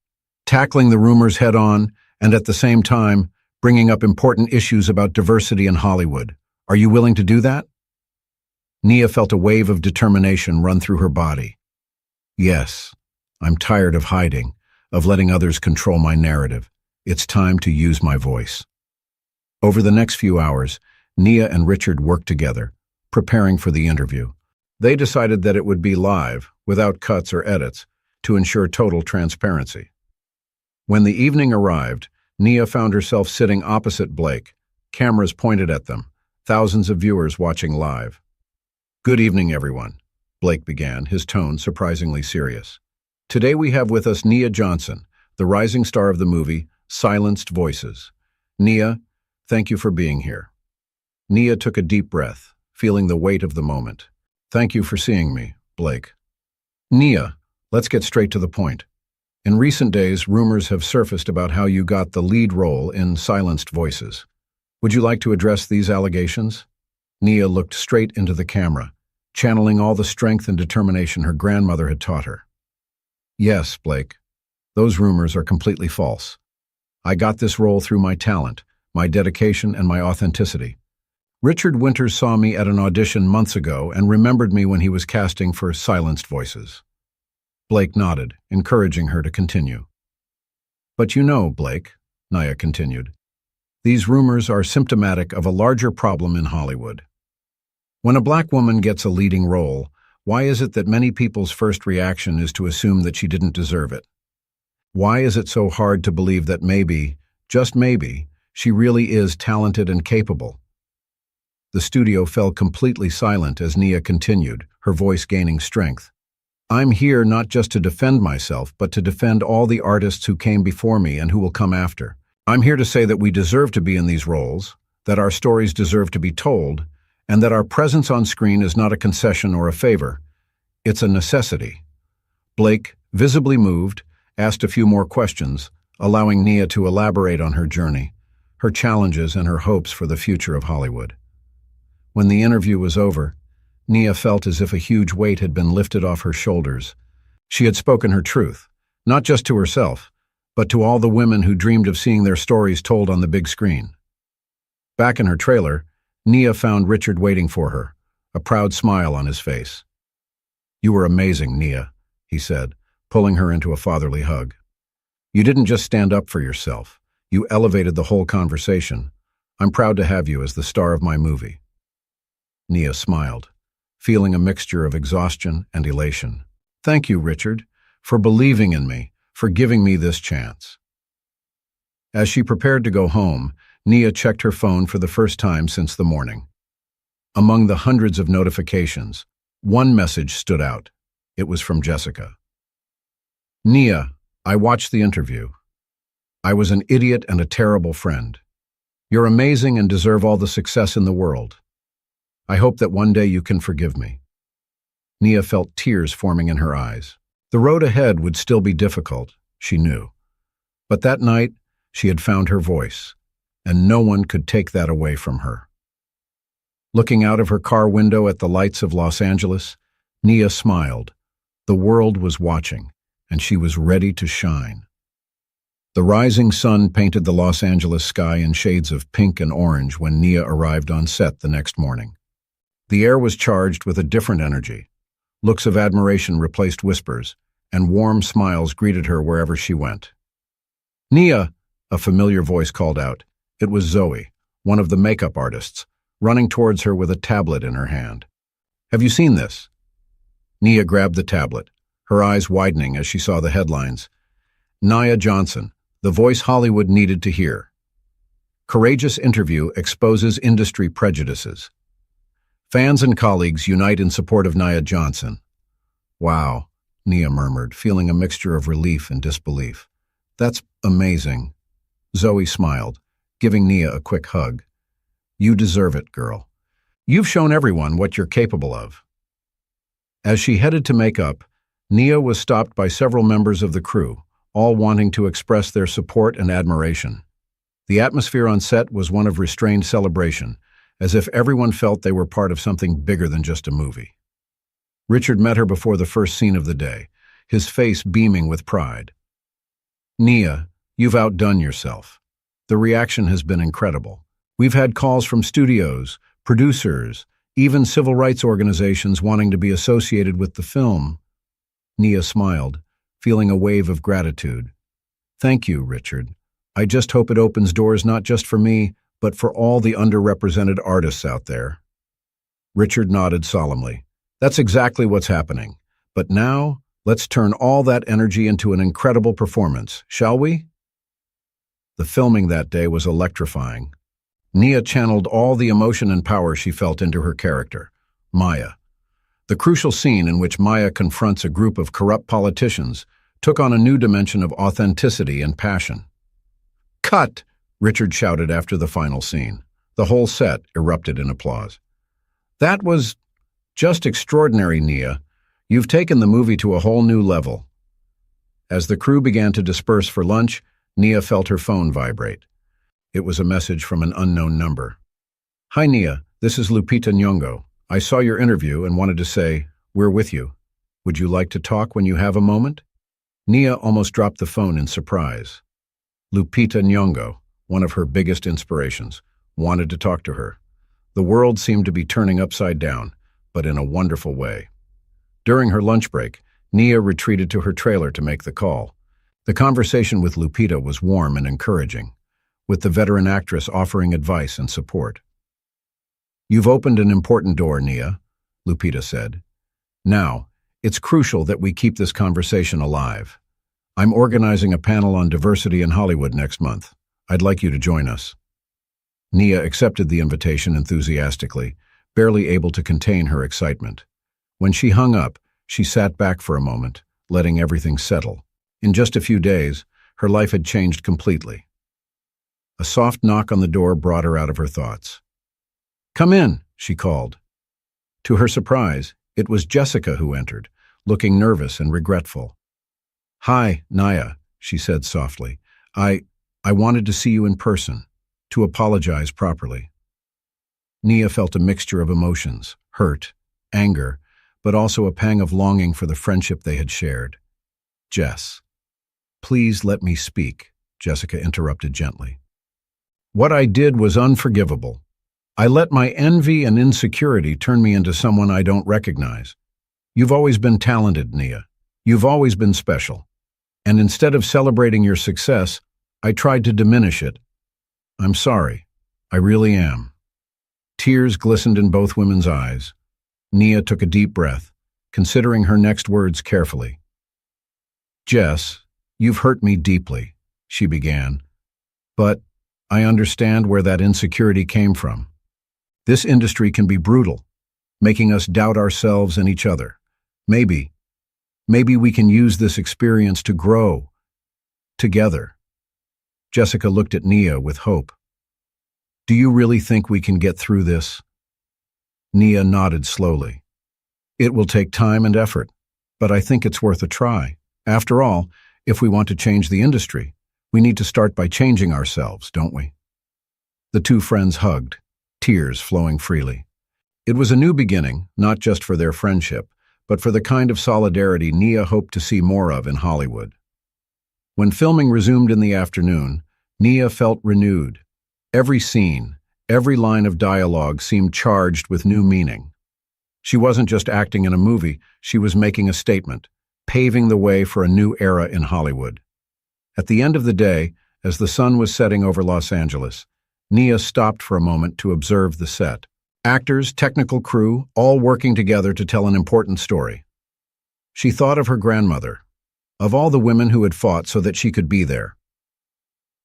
Tackling the rumors head on, and at the same time, bringing up important issues about diversity in Hollywood. Are you willing to do that?" Nia felt a wave of determination run through her body. "Yes, I'm tired of hiding, of letting others control my narrative. It's time to use my voice." Over the next few hours, Nia and Richard worked together, preparing for the interview. They decided that it would be live, without cuts or edits, to ensure total transparency. When the evening arrived, Nia found herself sitting opposite Blake, cameras pointed at them, thousands of viewers watching live. "Good evening, everyone," Blake began, his tone surprisingly serious. "Today we have with us Nia Johnson, the rising star of the movie Silenced Voices. Nia, thank you for being here." Nia took a deep breath, feeling the weight of the moment. "Thank you for seeing me, Blake." "Nia, let's get straight to the point. In recent days, rumors have surfaced about how you got the lead role in Silenced Voices. Would you like to address these allegations?" Nia looked straight into the camera, channeling all the strength and determination her grandmother had taught her. "Yes, Blake. Those rumors are completely false. I got this role through my talent, my dedication, and my authenticity. Richard Winters saw me at an audition months ago and remembered me when he was casting for Silenced Voices." Blake nodded, encouraging her to continue. "But you know, Blake," Nia continued, "these rumors are symptomatic of a larger problem in Hollywood. When a black woman gets a leading role, why is it that many people's first reaction is to assume that she didn't deserve it? Why is it so hard to believe that maybe, just maybe, she really is talented and capable?" The studio fell completely silent as Nia continued, her voice gaining strength. "I'm here not just to defend myself, but to defend all the artists who came before me and who will come after. I'm here to say that we deserve to be in these roles, that our stories deserve to be told, and that our presence on screen is not a concession or a favor. It's a necessity." Blake, visibly moved, asked a few more questions, allowing Nia to elaborate on her journey, her challenges, and her hopes for the future of Hollywood. When the interview was over, Nia felt as if a huge weight had been lifted off her shoulders. She had spoken her truth, not just to herself, but to all the women who dreamed of seeing their stories told on the big screen. Back in her trailer, Nia found Richard waiting for her, a proud smile on his face. "You were amazing, Nia," he said, pulling her into a fatherly hug. You didn't just stand up for yourself. You elevated the whole conversation. I'm proud to have you as the star of my movie." Nia smiled, feeling a mixture of exhaustion and elation. "Thank you, Richard, for believing in me, for giving me this chance." As she prepared to go home, Nia checked her phone for the first time since the morning. Among the hundreds of notifications, one message stood out. It was from Jessica. "Nia, I watched the interview. I was an idiot and a terrible friend. You're amazing and deserve all the success in the world. I hope that one day you can forgive me." Nia felt tears forming in her eyes. The road ahead would still be difficult, she knew. But that night, she had found her voice, and no one could take that away from her. Looking out of her car window at the lights of Los Angeles, Nia smiled. The world was watching, and she was ready to shine. The rising sun painted the Los Angeles sky in shades of pink and orange when Nia arrived on set the next morning. The air was charged with a different energy. Looks of admiration replaced whispers, and warm smiles greeted her wherever she went. "Nia," a familiar voice called out. It was Zoe, one of the makeup artists, running towards her with a tablet in her hand. "Have you seen this?" Nia grabbed the tablet, her eyes widening as she saw the headlines. Nia Johnson, the voice Hollywood needed to hear. Courageous interview exposes industry prejudices. Fans and colleagues unite in support of Nia Johnson. "Wow," Nia murmured, feeling a mixture of relief and disbelief. "That's amazing." Zoe smiled, giving Nia a quick hug. "You deserve it, girl. You've shown everyone what you're capable of." As she headed to make up, Nia was stopped by several members of the crew, all wanting to express their support and admiration. The atmosphere on set was one of restrained celebration, as if everyone felt they were part of something bigger than just a movie. Richard met her before the first scene of the day, his face beaming with pride. "Nia, you've outdone yourself. The reaction has been incredible. We've had calls from studios, producers, even civil rights organizations wanting to be associated with the film." Nia smiled, feeling a wave of gratitude. "Thank you, Richard. I just hope it opens doors not just for me, but for all the underrepresented artists out there." Richard nodded solemnly. "That's exactly what's happening. But now, let's turn all that energy into an incredible performance, shall we?" The filming that day was electrifying. Nia channeled all the emotion and power she felt into her character, Maya. The crucial scene in which Maya confronts a group of corrupt politicians took on a new dimension of authenticity and passion. "Cut!" Richard shouted after the final scene. The whole set erupted in applause. "That was just extraordinary, Nia. You've taken the movie to a whole new level." As the crew began to disperse for lunch, Nia felt her phone vibrate. It was a message from an unknown number. "Hi, Nia. This is Lupita Nyong'o. I saw your interview and wanted to say, we're with you. Would you like to talk when you have a moment?" Nia almost dropped the phone in surprise. Lupita Nyong'o, one of her biggest inspirations, wanted to talk to her. The world seemed to be turning upside down, but in a wonderful way. During her lunch break, Nia retreated to her trailer to make the call. The conversation with Lupita was warm and encouraging, with the veteran actress offering advice and support. "You've opened an important door, Nia," Lupita said. "Now, it's crucial that we keep this conversation alive. I'm organizing a panel on diversity in Hollywood next month. I'd like you to join us." Nia accepted the invitation enthusiastically, barely able to contain her excitement. When she hung up, she sat back for a moment, letting everything settle. In just a few days, her life had changed completely. A soft knock on the door brought her out of her thoughts. "Come in," she called. To her surprise, it was Jessica who entered, looking nervous and regretful. "Hi, Nia," she said softly. I wanted to see you in person, to apologize properly." Nia felt a mixture of emotions, hurt, anger, but also a pang of longing for the friendship they had shared. "Jess." "Please let me speak," Jessica interrupted gently. "What I did was unforgivable. I let my envy and insecurity turn me into someone I don't recognize. You've always been talented, Nia. You've always been special. And instead of celebrating your success, I tried to diminish it. I'm sorry. I really am." Tears glistened in both women's eyes. Nia took a deep breath, considering her next words carefully. "Jess, you've hurt me deeply," she began. "But I understand where that insecurity came from. This industry can be brutal, making us doubt ourselves and each other. Maybe we can use this experience to grow together." Jessica looked at Nia with hope. "Do you really think we can get through this?" Nia nodded slowly. "It will take time and effort, but I think it's worth a try. After all, if we want to change the industry, we need to start by changing ourselves, don't we?" The two friends hugged, tears flowing freely. It was a new beginning, not just for their friendship, but for the kind of solidarity Nia hoped to see more of in Hollywood. When filming resumed in the afternoon, Nia felt renewed. Every scene, every line of dialogue seemed charged with new meaning. She wasn't just acting in a movie, she was making a statement, paving the way for a new era in Hollywood. At the end of the day, as the sun was setting over Los Angeles, Nia stopped for a moment to observe the set. Actors, technical crew, all working together to tell an important story. She thought of her grandmother, of all the women who had fought so that she could be there.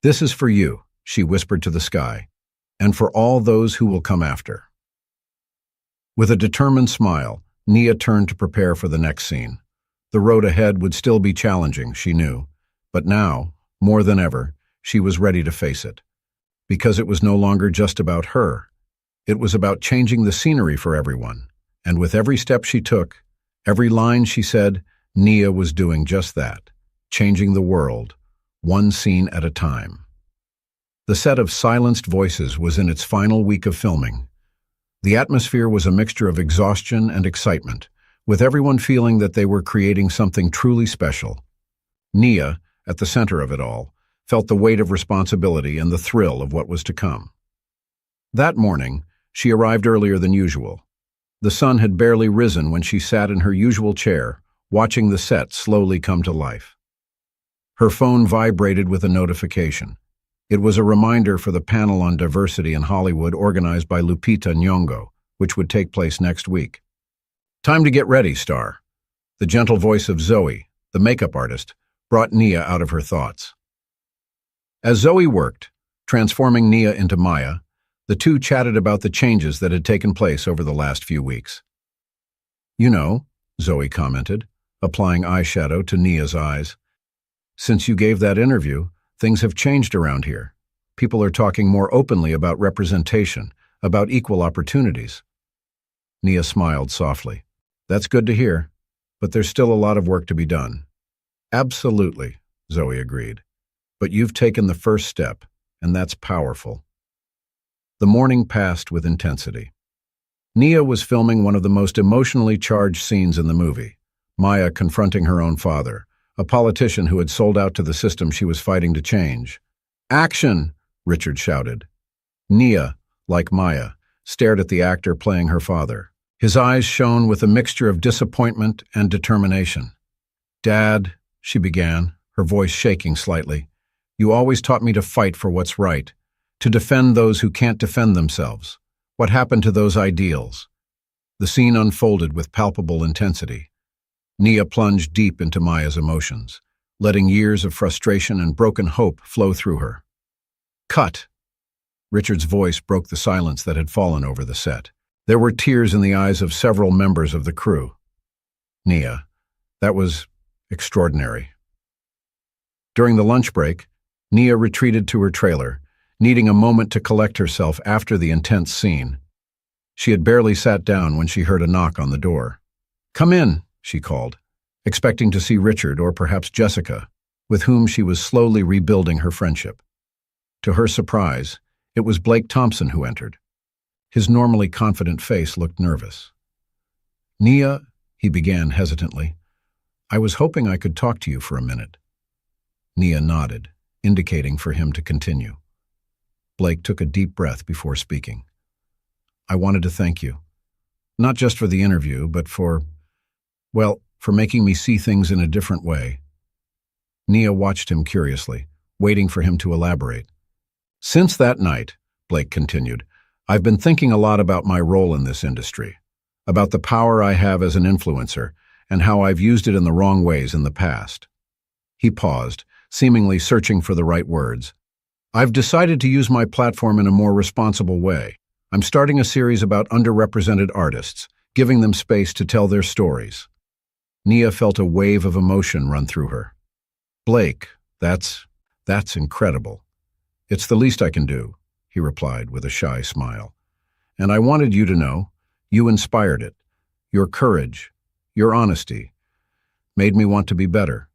"This is for you," she whispered to the sky, "and for all those who will come after." With a determined smile, Nia turned to prepare for the next scene. The road ahead would still be challenging, she knew, but now, more than ever, she was ready to face it. Because it was no longer just about her. It was about changing the scenery for everyone, and with every step she took, every line she said, Nia was doing just that, changing the world, one scene at a time. The set of Silenced Voices was in its final week of filming. The atmosphere was a mixture of exhaustion and excitement, with everyone feeling that they were creating something truly special. Nia, at the center of it all, felt the weight of responsibility and the thrill of what was to come. That morning, she arrived earlier than usual. The sun had barely risen when she sat in her usual chair, watching the set slowly come to life. Her phone vibrated with a notification. It was a reminder for the panel on diversity in Hollywood organized by Lupita Nyong'o, which would take place next week. "Time to get ready, star." The gentle voice of Zoe, the makeup artist, brought Nia out of her thoughts. As Zoe worked, transforming Nia into Maya, the two chatted about the changes that had taken place over the last few weeks. "You know," Zoe commented, applying eyeshadow to Nia's eyes, "since you gave that interview, things have changed around here. People are talking more openly about representation, about equal opportunities." Nia smiled softly. "That's good to hear, but there's still a lot of work to be done." "Absolutely," Zoe agreed. "But you've taken the first step, and that's powerful." The morning passed with intensity. Nia was filming one of the most emotionally charged scenes in the movie, Maya confronting her own father, a politician who had sold out to the system she was fighting to change. "Action!" Richard shouted. Nia, like Maya, stared at the actor playing her father. His eyes shone with a mixture of disappointment and determination. "Dad," she began, her voice shaking slightly, "you always taught me to fight for what's right, to defend those who can't defend themselves. What happened to those ideals?" The scene unfolded with palpable intensity. Nia plunged deep into Maya's emotions, letting years of frustration and broken hope flow through her. "Cut!" Richard's voice broke the silence that had fallen over the set. There were tears in the eyes of several members of the crew. "Nia, that was extraordinary." During the lunch break, Nia retreated to her trailer, needing a moment to collect herself after the intense scene. She had barely sat down when she heard a knock on the door. "Come in," she called, expecting to see Richard or perhaps Jessica, with whom she was slowly rebuilding her friendship. To her surprise, it was Blake Thompson who entered. His normally confident face looked nervous. "Nia," he began hesitantly, "I was hoping I could talk to you for a minute." Nia nodded, indicating for him to continue. Blake took a deep breath before speaking. "I wanted to thank you, not just for the interview, but for making me see things in a different way." Nia watched him curiously, waiting for him to elaborate. Since that night, Blake continued, I've been thinking a lot about my role in this industry, about the power I have as an influencer, and how I've used it in the wrong ways in the past. He paused, seemingly searching for the right words. I've decided to use my platform in a more responsible way. I'm starting a series about underrepresented artists, giving them space to tell their stories. Nia felt a wave of emotion run through her. Blake, that's incredible. It's the least I can do, he replied with a shy smile. And I wanted you to know, you inspired it. Your courage, your honesty, made me want to be better.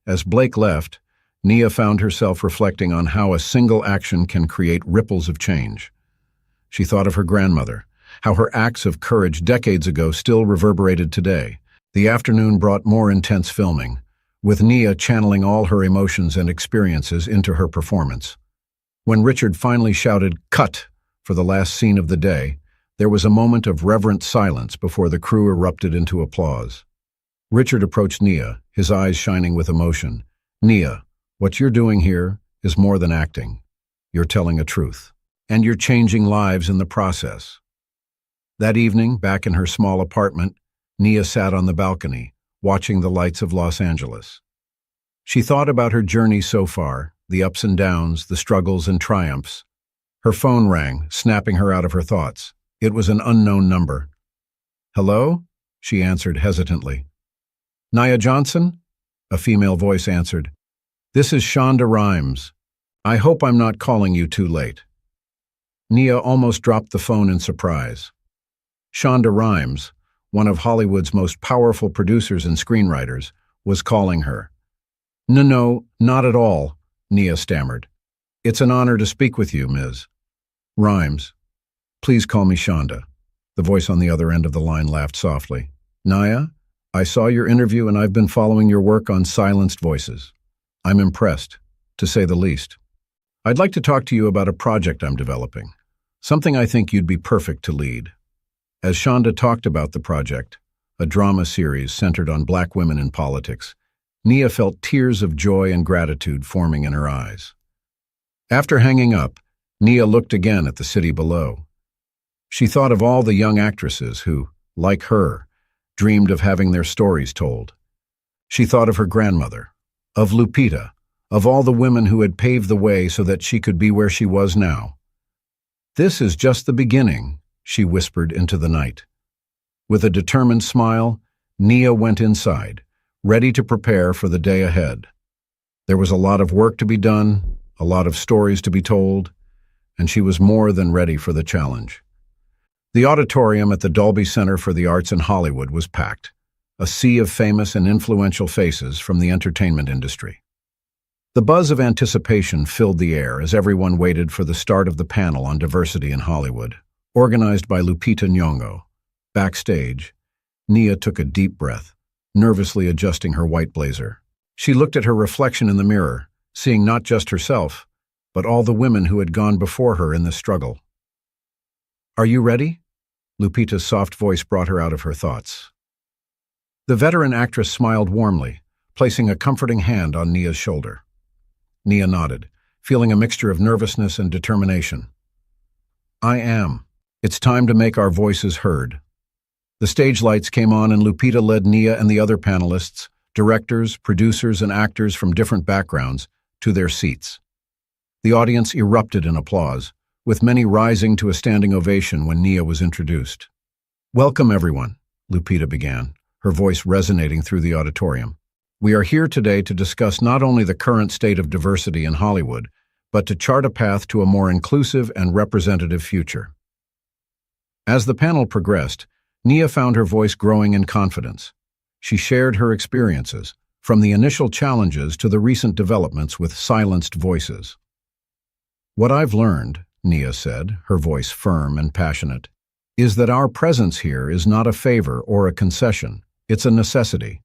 As Blake left, Nia found herself reflecting on how a single action can create ripples of change. She thought of her grandmother, how her acts of courage decades ago still reverberated today. The afternoon brought more intense filming, with Nia channeling all her emotions and experiences into her performance. When Richard finally shouted, "Cut!" for the last scene of the day, there was a moment of reverent silence before the crew erupted into applause. Richard approached Nia, his eyes shining with emotion. Nia, what you're doing here is more than acting. You're telling a truth. And you're changing lives in the process. That evening, back in her small apartment, Nia sat on the balcony, watching the lights of Los Angeles. She thought about her journey so far, the ups and downs, the struggles and triumphs. Her phone rang, snapping her out of her thoughts. It was an unknown number. Hello? She answered hesitantly. Nia Johnson? A female voice answered. This is Shonda Rhimes. I hope I'm not calling you too late. Nia almost dropped the phone in surprise. Shonda Rhimes, one of Hollywood's most powerful producers and screenwriters, was calling her. No, not at all, Nia stammered. It's an honor to speak with you, Ms. Rhimes. Please call me Shonda. The voice on the other end of the line laughed softly. Nia, I saw your interview and I've been following your work on Silenced Voices. I'm impressed, to say the least. I'd like to talk to you about a project I'm developing, something I think you'd be perfect to lead. As Shonda talked about the project, a drama series centered on Black women in politics, Nia felt tears of joy and gratitude forming in her eyes. After hanging up, Nia looked again at the city below. She thought of all the young actresses who, like her, dreamed of having their stories told. She thought of her grandmother, of Lupita, of all the women who had paved the way so that she could be where she was now. This is just the beginning, she whispered into the night. With a determined smile, Nia went inside, ready to prepare for the day ahead. There was a lot of work to be done, a lot of stories to be told, and she was more than ready for the challenge. The auditorium at the Dolby Center for the Arts in Hollywood was packed, a sea of famous and influential faces from the entertainment industry. The buzz of anticipation filled the air as everyone waited for the start of the panel on diversity in Hollywood, organized by Lupita Nyong'o. Backstage, Nia took a deep breath, nervously adjusting her white blazer. She looked at her reflection in the mirror, seeing not just herself, but all the women who had gone before her in the struggle. Are you ready? Lupita's soft voice brought her out of her thoughts. The veteran actress smiled warmly, placing a comforting hand on Nia's shoulder. Nia nodded, feeling a mixture of nervousness and determination. I am. It's time to make our voices heard. The stage lights came on and Lupita led Nia and the other panelists, directors, producers, and actors from different backgrounds, to their seats. The audience erupted in applause, with many rising to a standing ovation when Nia was introduced. Welcome, everyone, Lupita began, her voice resonating through the auditorium. We are here today to discuss not only the current state of diversity in Hollywood, but to chart a path to a more inclusive and representative future. As the panel progressed, Nia found her voice growing in confidence. She shared her experiences, from the initial challenges to the recent developments with Silenced Voices. What I've learned, Nia said, her voice firm and passionate, is that our presence here is not a favor or a concession, it's a necessity.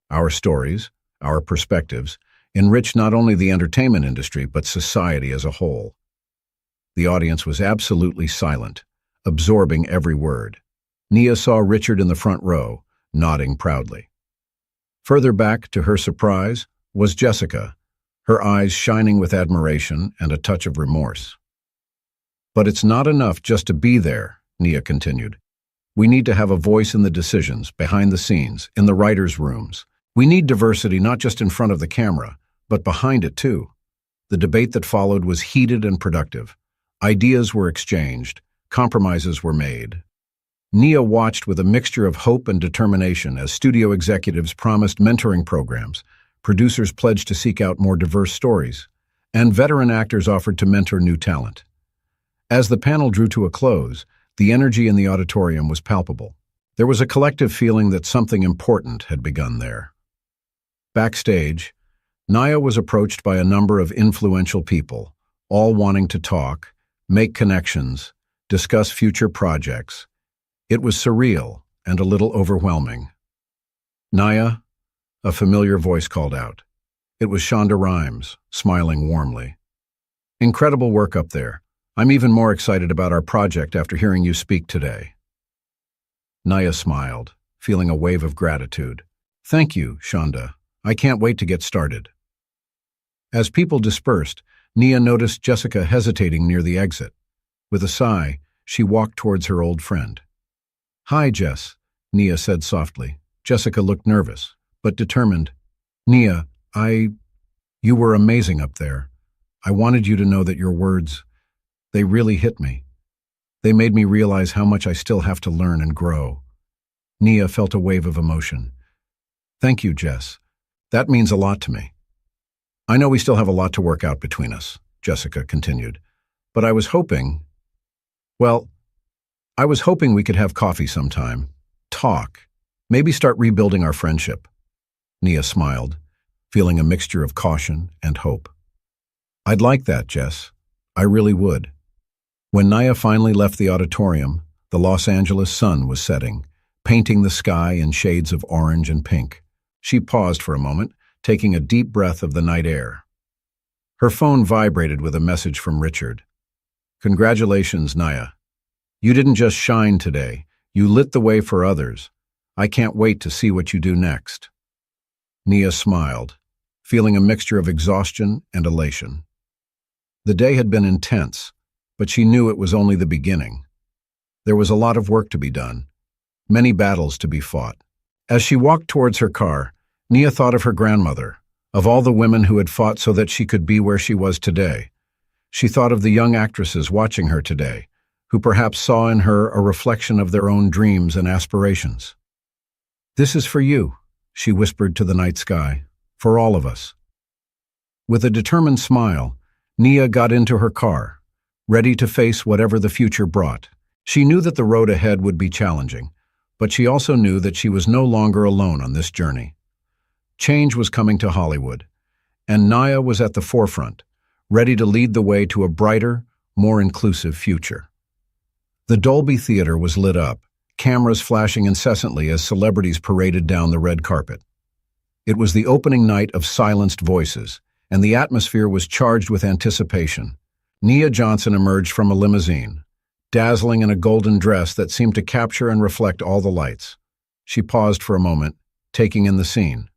Our stories, our perspectives, enrich not only the entertainment industry but society as a whole. The audience was absolutely silent, absorbing every word. Nia saw Richard in the front row, nodding proudly. Further back, to her surprise, was Jessica, her eyes shining with admiration and a touch of remorse. "But it's not enough just to be there," Nia continued. "We need to have a voice in the decisions, behind the scenes, in the writers' rooms. We need diversity not just in front of the camera, but behind it too." The debate that followed was heated and productive. Ideas were exchanged, compromises were made. Nia watched with a mixture of hope and determination as studio executives promised mentoring programs, producers pledged to seek out more diverse stories, and veteran actors offered to mentor new talent. As the panel drew to a close, the energy in the auditorium was palpable. There was a collective feeling that something important had begun there. Backstage, Nia was approached by a number of influential people, all wanting to talk, make connections, discuss future projects. It was surreal and a little overwhelming. "Nia," a familiar voice called out. It was Shonda Rhimes, smiling warmly. "Incredible work up there. I'm even more excited about our project after hearing you speak today." Nia smiled, feeling a wave of gratitude. "Thank you, Shonda. I can't wait to get started." As people dispersed, Nia noticed Jessica hesitating near the exit. With a sigh, she walked towards her old friend. "Hi, Jess," Nia said softly. Jessica looked nervous, but determined. "Nia, you were amazing up there. I wanted you to know that your words, they really hit me. They made me realize how much I still have to learn and grow." Nia felt a wave of emotion. "Thank you, Jess. That means a lot to me." "I know we still have a lot to work out between us," Jessica continued. "But I was hoping we could have coffee sometime, talk, maybe start rebuilding our friendship." Nia smiled, feeling a mixture of caution and hope. "I'd like that, Jess. I really would." When Nia finally left the auditorium, the Los Angeles sun was setting, painting the sky in shades of orange and pink. She paused for a moment, taking a deep breath of the night air. Her phone vibrated with a message from Richard. "Congratulations, Nia. You didn't just shine today. You lit the way for others. I can't wait to see what you do next." Nia smiled, feeling a mixture of exhaustion and elation. The day had been intense, but she knew it was only the beginning. There was a lot of work to be done, many battles to be fought. As she walked towards her car, Nia thought of her grandmother, of all the women who had fought so that she could be where she was today. She thought of the young actresses watching her today, who perhaps saw in her a reflection of their own dreams and aspirations. "This is for you," she whispered to the night sky, "for all of us." With a determined smile, Nia got into her car, ready to face whatever the future brought. She knew that the road ahead would be challenging, but she also knew that she was no longer alone on this journey. Change was coming to Hollywood, and Nia was at the forefront, ready to lead the way to a brighter, more inclusive future. The Dolby Theater was lit up, cameras flashing incessantly as celebrities paraded down the red carpet. It was the opening night of Silenced Voices, and the atmosphere was charged with anticipation. Nia Johnson emerged from a limousine, dazzling in a golden dress that seemed to capture and reflect all the lights. She paused for a moment, taking in the scene.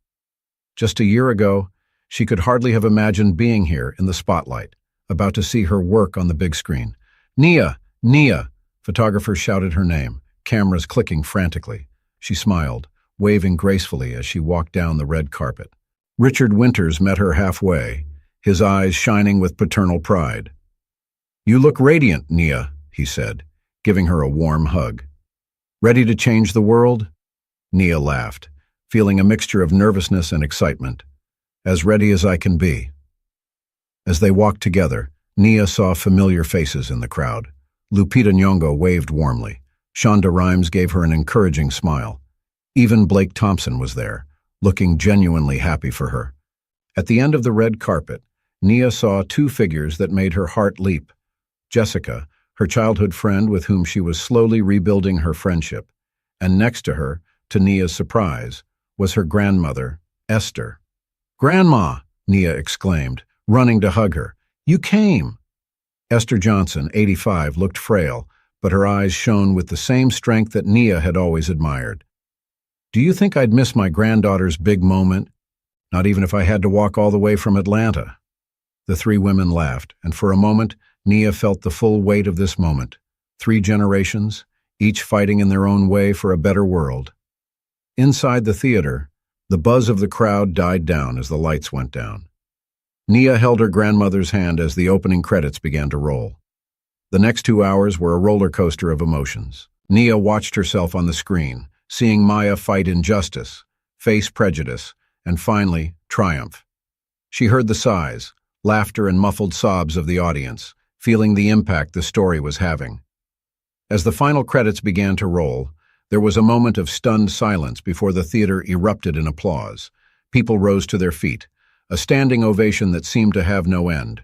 Just a year ago, she could hardly have imagined being here in the spotlight, about to see her work on the big screen. "Nia! Nia!" Photographers shouted her name, cameras clicking frantically. She smiled, waving gracefully as she walked down the red carpet. Richard Winters met her halfway, his eyes shining with paternal pride. "You look radiant, Nia," he said, giving her a warm hug. "Ready to change the world?" Nia laughed, feeling a mixture of nervousness and excitement. "As ready as I can be." As they walked together, Nia saw familiar faces in the crowd. Lupita Nyong'o waved warmly. Shonda Rhimes gave her an encouraging smile. Even Blake Thompson was there, looking genuinely happy for her. At the end of the red carpet, Nia saw two figures that made her heart leap. Jessica, her childhood friend with whom she was slowly rebuilding her friendship, and next to her, to Nia's surprise, was her grandmother, Esther. "Grandma!" Nia exclaimed, running to hug her. "You came!" Esther Johnson, 85, looked frail, but her eyes shone with the same strength that Nia had always admired. "Do you think I'd miss my granddaughter's big moment?" Not even if I had to walk all the way from Atlanta." The three women laughed, and for a moment, Nia felt the full weight of this moment. 3 generations, each fighting in their own way for a better world. Inside the theater, the buzz of the crowd died down as the lights went down. Nia held her grandmother's hand as the opening credits began to roll. The next 2 hours were a roller coaster of emotions. Nia watched herself on the screen, seeing Maya fight injustice, face prejudice, and finally, triumph. She heard the sighs, laughter, and muffled sobs of the audience, feeling the impact the story was having. As the final credits began to roll, there was a moment of stunned silence before the theater erupted in applause. People rose to their feet, a standing ovation that seemed to have no end.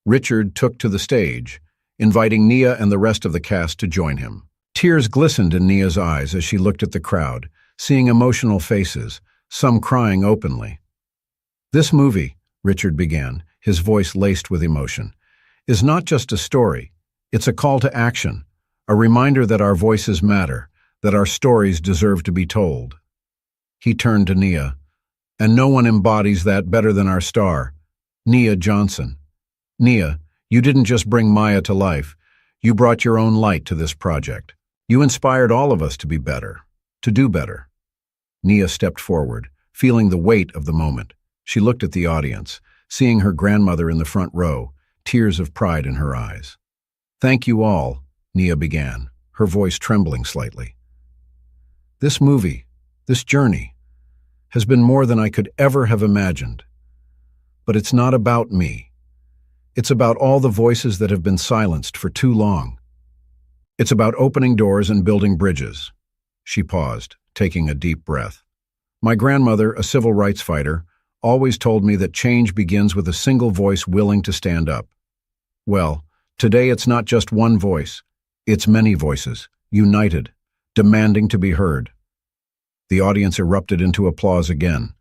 Richard took to the stage, inviting Nia and the rest of the cast to join him. Tears glistened in Nia's eyes as she looked at the crowd, seeing emotional faces, some crying openly. "This movie," Richard began, his voice laced with emotion, "is not just a story. It's a call to action, a reminder that our voices matter, that our stories deserve to be told." He turned to Nia. "And no one embodies that better than our star, Nia Johnson. Nia, you didn't just bring Maya to life. You brought your own light to this project. You inspired all of us to be better, to do better." Nia stepped forward, feeling the weight of the moment. She looked at the audience, seeing her grandmother in the front row, tears of pride in her eyes. "Thank you all," Nia began, her voice trembling slightly. "This movie, this journey, has been more than I could ever have imagined. But it's not about me. It's about all the voices that have been silenced for too long. It's about opening doors and building bridges." She paused, taking a deep breath. "My grandmother, a civil rights fighter, always told me that change begins with a single voice willing to stand up. Well, today it's not just one voice. It's many voices, united, demanding to be heard." The audience erupted into applause again.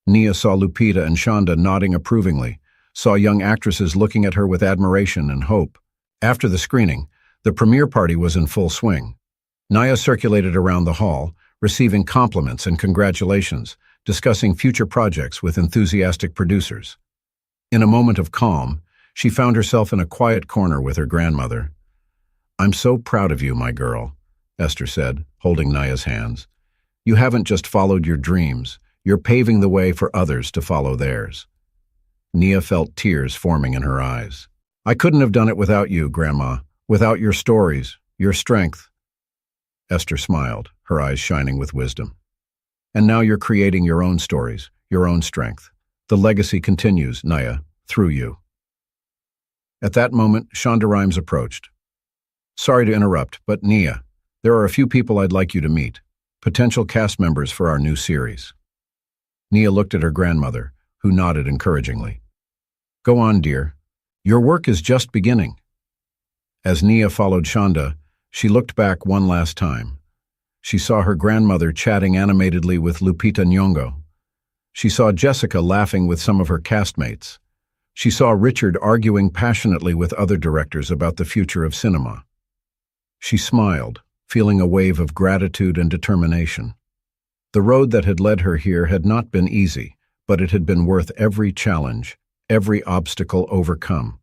Nia saw Lupita and Shonda nodding approvingly, saw young actresses looking at her with admiration and hope. After the screening, the premiere party was in full swing. Nia circulated around the hall, receiving compliments and congratulations, discussing future projects with enthusiastic producers. In a moment of calm, she found herself in a quiet corner with her grandmother. "I'm so proud of you, my girl," Esther said, holding Nia's hands. "You haven't just followed your dreams, you're paving the way for others to follow theirs." Nia felt tears forming in her eyes. "I couldn't have done it without you, Grandma, without your stories, your strength." Esther smiled, her eyes shining with wisdom. "And now you're creating your own stories, your own strength. The legacy continues, Nia, through you." At that moment, Shonda Rhimes approached. "Sorry to interrupt, but Nia, there are a few people I'd like you to meet, potential cast members for our new series." Nia looked at her grandmother, who nodded encouragingly. "Go on, dear. Your work is just beginning." As Nia followed Shonda, she looked back one last time. She saw her grandmother chatting animatedly with Lupita Nyong'o. She saw Jessica laughing with some of her castmates. She saw Richard arguing passionately with other directors about the future of cinema. She smiled, feeling a wave of gratitude and determination. The road that had led her here had not been easy, but it had been worth every challenge, every obstacle overcome.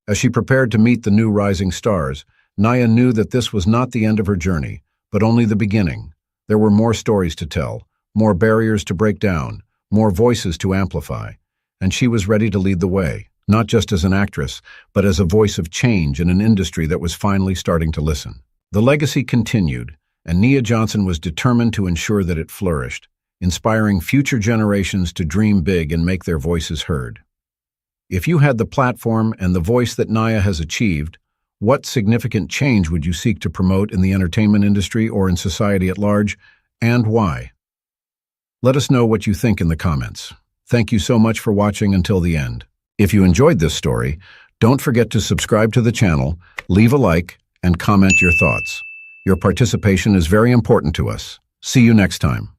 As she prepared to meet the new rising stars, Nia knew that this was not the end of her journey, but only the beginning. There were more stories to tell, more barriers to break down, more voices to amplify, and she was ready to lead the way, not just as an actress, but as a voice of change in an industry that was finally starting to listen. The legacy continued, and Nia Johnson was determined to ensure that it flourished, inspiring future generations to dream big and make their voices heard. If you had the platform and the voice that Nia has achieved, what significant change would you seek to promote in the entertainment industry or in society at large, and why? Let us know what you think in the comments. Thank you so much for watching until the end. If you enjoyed this story, don't forget to subscribe to the channel, leave a like, and comment your thoughts. Your participation is very important to us. See you next time.